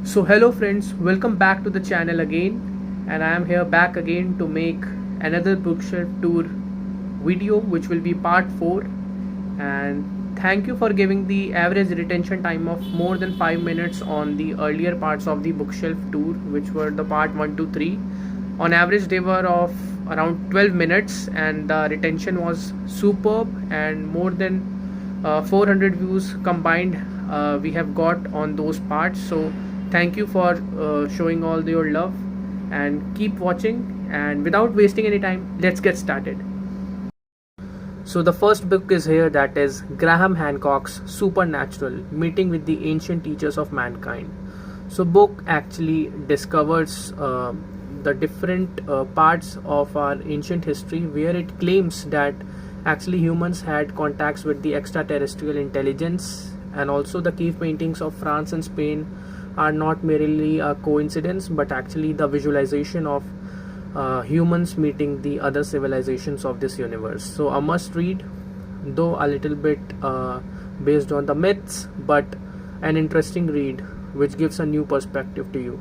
So hello friends, welcome back to the channel again, and I am here back again to make another bookshelf tour video which will be part 4. And thank you for giving the average retention time of more than 5 minutes on the earlier parts of the bookshelf tour, which were the part 1 to 3. On average they were of around 12 minutes and the retention was superb, and more than 400 views combined we have got on those parts. So thank you for showing all your love, and keep watching. And without wasting any time, let's get started. So the first book is here, that is Graham Hancock's Supernatural: Meeting with the Ancient Teachers of Mankind. So book actually discovers the different parts of our ancient history, where it claims that actually humans had contacts with the extraterrestrial intelligence, and also the cave paintings of France and Spain are not merely a coincidence but actually the visualization of humans meeting the other civilizations of this universe. So a must read, though a little bit based on the myths, but an interesting read which gives a new perspective to you.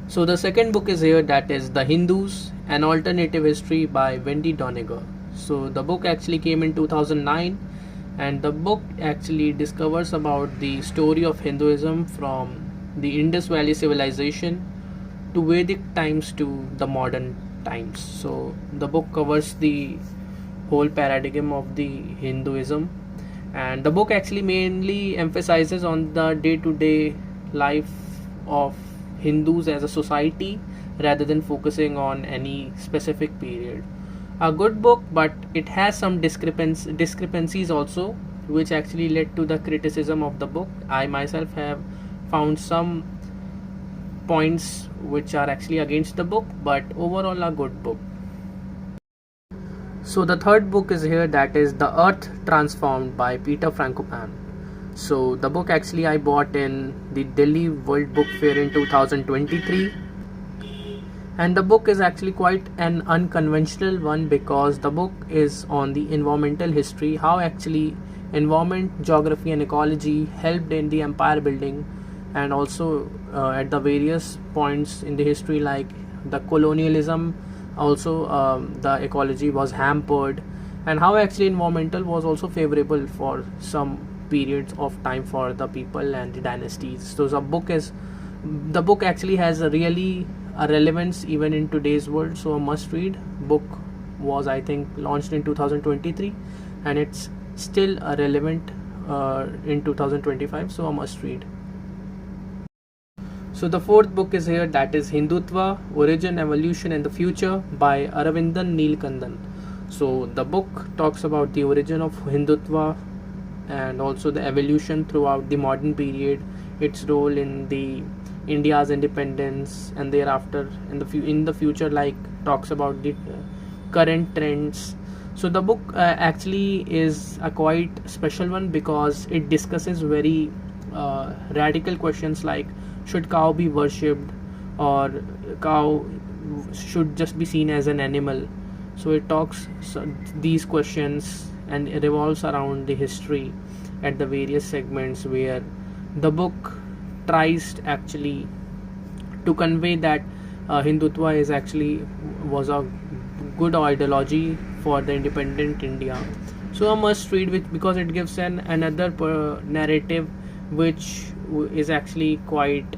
So the second book is here, that is The Hindus, An Alternative History by Wendy Doniger. So the book actually came in 2009, and the book actually discovers about the story of Hinduism from the Indus Valley civilization to Vedic times to the modern times. So the book covers the whole paradigm of the Hinduism, and the book actually mainly emphasizes on the day-to-day life of Hindus as a society rather than focusing on any specific period. A good book, but it has some discrepancies also, which actually led to the criticism of the book. I myself have found some points which are actually against the book, but overall a good book. So the third book is here, that is The Earth Transformed by Peter Frankopan. So the book actually I bought in the Delhi World Book Fair in 2023, and the book is actually quite an unconventional one because the book is on the environmental history, how actually environment, geography and ecology helped in the empire building, and also at the various points in the history like the colonialism, also the ecology was hampered, and how actually environmental was also favorable for some periods of time for the people and the dynasties. So the book actually has a really a relevance even in today's world, so a must read book. Was I think launched in 2023 and it's still relevant in 2025, so a must read. So the fourth book is here, that is Hindutva: Origin, Evolution and the Future by Aravindan Neelakandan. So the book talks about the origin of Hindutva and also the evolution throughout the modern period, its role in the India's independence, and thereafter in the future, like talks about the current trends. So the book actually is a quite special one because it discusses very radical questions like, should cow be worshipped, or cow should just be seen as an animal? So it talks these questions, and it revolves around the history at the various segments, where the book tries actually to convey that Hindutva is actually was a good ideology for the independent India. So a must read because it gives another narrative which is actually quite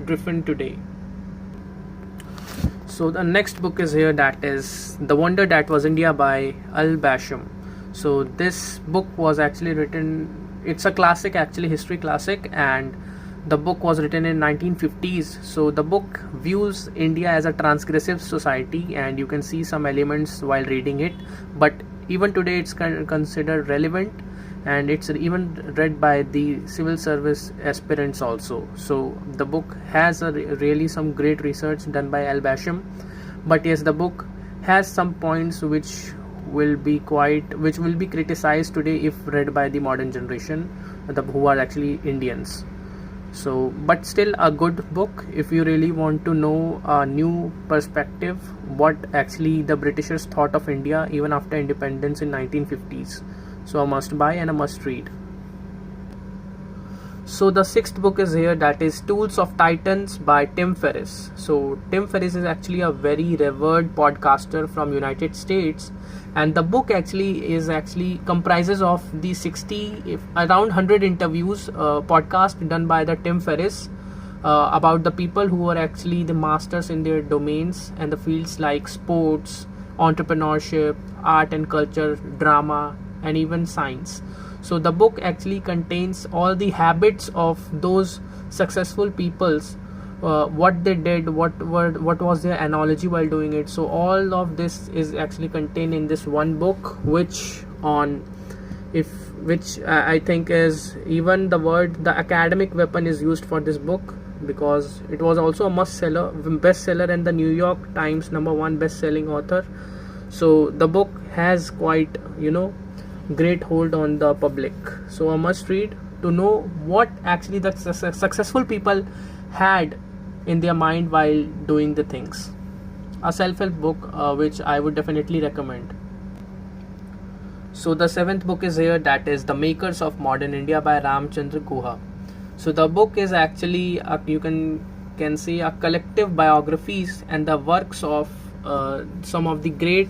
different today. So the next book is here, that is The Wonder That Was India by Al Basham. So this book was actually written, it's a classic, actually history classic, and the book was written in 1950s. So the book views India as a transgressive society, and you can see some elements while reading it, but even today it's considered relevant, and it's even read by the civil service aspirants also. So the book has really some great research done by Al Basham, but yes, the book has some points which will be criticized today if read by the modern generation, who are actually Indians. So but still a good book if you really want to know a new perspective, what actually the Britishers thought of India even after independence in 1950s. So a must buy and a must read. So the sixth book is here, that is Tools of Titans by Tim Ferriss. So Tim Ferriss is actually a very revered podcaster from United States, and the book actually comprises of the 60 if around 100 interviews podcast done by the Tim Ferriss about the people who are actually the masters in their domains and the fields like sports, entrepreneurship, art and culture, drama, and even science. So the book actually contains all the habits of those successful peoples, what they did, what was their analogy while doing it. So all of this is actually contained in this one book, which I think is even the academic weapon is used for this book, because it was also a bestseller and the New York Times #1 best-selling author. So the book has quite great hold on the public, so a must read to know what actually the successful people had in their mind while doing the things. A self-help book which I would definitely recommend. So the seventh book is here, that is The Makers of Modern India by Ramchandra Guha. So the book is actually you can say a collective biographies and the works of some of the great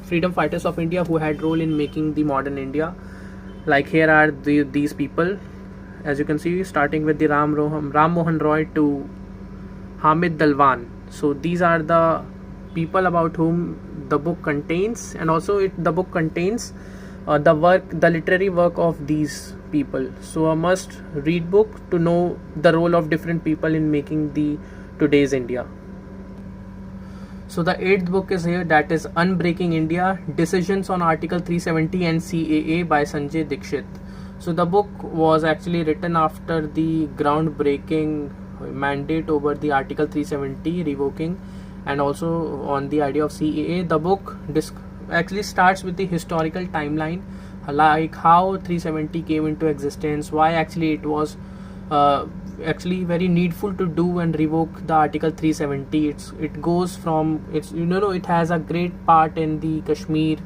freedom fighters of India who had role in making the modern India. Like here are these people, as you can see, starting with the Ram Mohan Roy to Hamid Dalwan. So these are the people about whom the book contains, and also the book contains the literary work of these people. So a must read book to know the role of different people in making the today's India. So the eighth book is here, that is Unbreaking India, Decisions on Article 370 and CAA by Sanjay Dikshit. So the book was actually written after the groundbreaking mandate over the Article 370 revoking, and also on the idea of CAA. The book actually starts with the historical timeline, like how 370 came into existence, why actually it was actually very needful to do and revoke the Article 370. It goes from it has a great part in the Kashmir,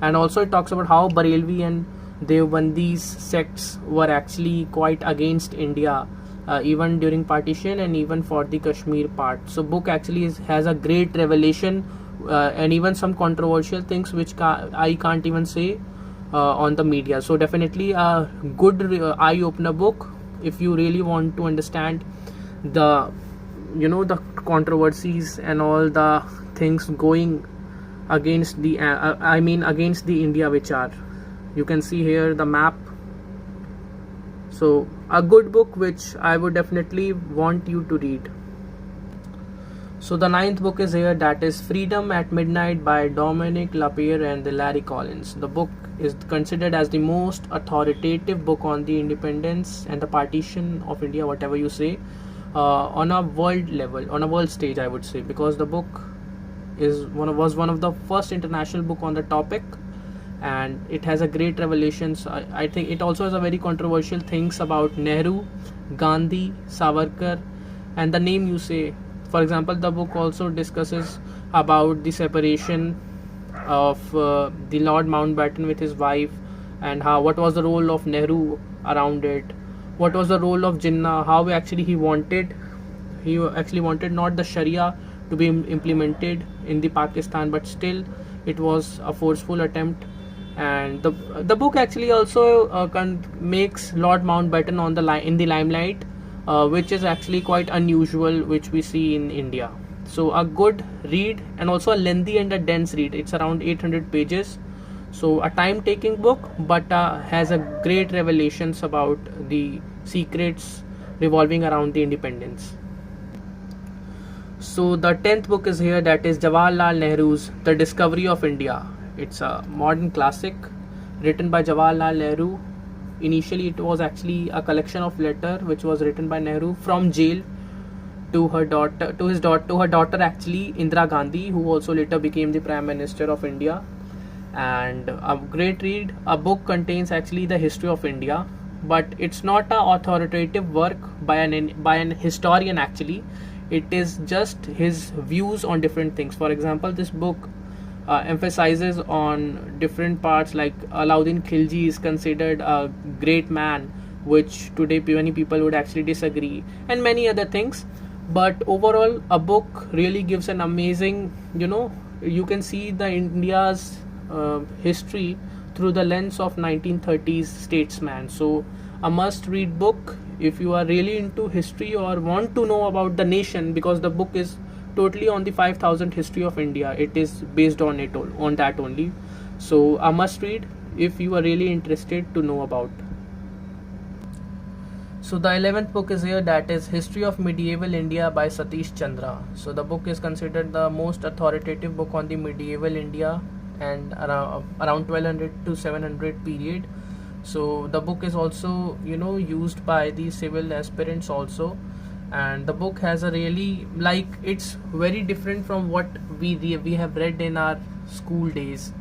and also it talks about how Barelvi and Deobandis sects were actually quite against India even during partition and even for the Kashmir part. So book actually has a great revelation and even some controversial things which I can't even say on the media. So definitely a good eye-opener book if you really want to understand the the controversies and all the things going against the against the India, which are, you can see here the map. So a good book which I would definitely want you to read. So the ninth book is here, that is Freedom at Midnight by Dominic Lapierre and Larry Collins. The book is considered as the most authoritative book on the independence and the partition of India, whatever you say, on a world level, on a world stage, I would say, because the book was one of the first international book on the topic, and it has a great revelations. I think it also has a very controversial things about Nehru, Gandhi, Savarkar, and the name you say. For example, the book also discusses about the separation of the Lord Mountbatten with his wife, and what was the role of Nehru around it, what was the role of Jinnah, how he actually wanted not the Sharia to be implemented in the Pakistan, but still it was a forceful attempt. And the book actually also makes Lord Mountbatten in the limelight, which is actually quite unusual, which we see in India. So a good read, and also a lengthy and a dense read. It's around 800 pages, so a time-taking book, but has a great revelations about the secrets revolving around the independence. So the 10th book is here, that is Jawaharlal Nehru's The Discovery of India. It's a modern classic written by Jawaharlal Nehru. Initially it was actually a collection of letters which was written by Nehru from jail to her daughter actually, Indira Gandhi, who also later became the Prime Minister of India. And a great read. A book contains actually the history of India, but it's not an authoritative work by an historian actually. It is just his views on different things. For example, this book emphasizes on different parts, like Alauddin Khilji is considered a great man, which today many people would actually disagree, and many other things. But overall, a book really gives an amazing, you can see the India's history through the lens of 1930s statesman. So a must read book if you are really into history or want to know about the nation, because the book is totally on the 5000 history of India. It is based on on that only. So a must read if you are really interested to know about. So the 11th book is here, that is History of Medieval India by Satish Chandra. So the book is considered the most authoritative book on the medieval India and around 1200 to 700 period. So the book is also used by the civil aspirants also, and the book has a really, like, it's very different from what we have read in our school days.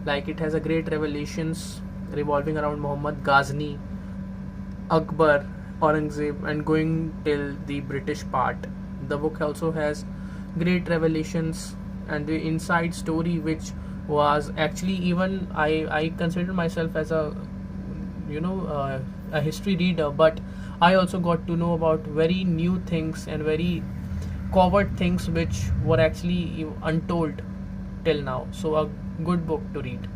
Like, it has a great revelations revolving around Muhammad Ghazni, Akbar, Aurangzeb, and going till the British part. The book also has great revelations and the inside story, which was actually, even I consider myself as a a history reader, but I also got to know about very new things and very covert things which were actually untold till now. So a good book to read.